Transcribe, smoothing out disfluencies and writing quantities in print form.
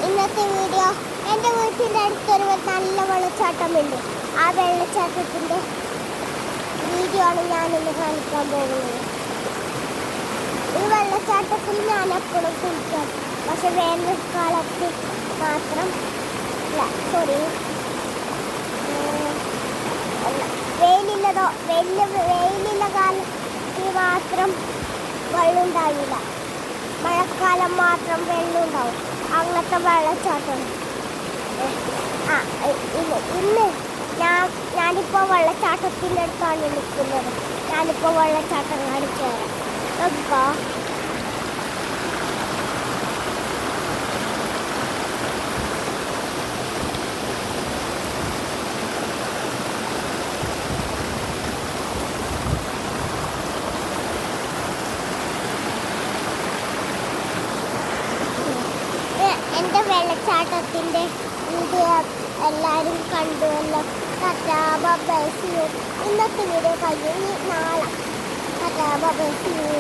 ഇന്നത്തെ വീഡിയോ എൻ്റെ വീട്ടിൻ്റെ അടുത്തൊരു നല്ല വെള്ളച്ചാട്ടമുണ്ട്. ആ വെള്ളച്ചാട്ടത്തിൻ്റെ വീഡിയോ ആണ് ഞാനിന്ന് കാണിക്കാൻ പോകുന്നത്. ഈ വെള്ളച്ചാട്ടത്തിൽ ഞാൻ എപ്പോഴും കുളിക്കാം, പക്ഷെ വേനൽക്കാലത്ത് മാത്രം വെയിലുള്ള കാലത്ത് മാത്രം വെള്ളം ഉണ്ടാവില്ല, മഴക്കാലം മാത്രം വെള്ളം ഉണ്ടാവും. അങ്ങനത്തെ വെള്ളച്ചാട്ടം ഇന്ന് ഞാനിപ്പോൾ വെള്ളച്ചാട്ടത്തിൻ്റെ അടുത്താണ് നിൽക്കുന്നത്. ഞാനിപ്പോൾ വെള്ളച്ചാട്ടം കാണിച്ചു തരാം. നോക്കിക്കോ. എൻ്റെ വെള്ളച്ചാട്ടത്തിൻ്റെ വീഡിയോ എല്ലാവരും കണ്ടുവല്ലോ. Tata bye see you. ഇന്നത്തെ വീഡിയോ കഴിഞ്ഞ് നാളെ ടാറ്റാ ബൈ സീ യു.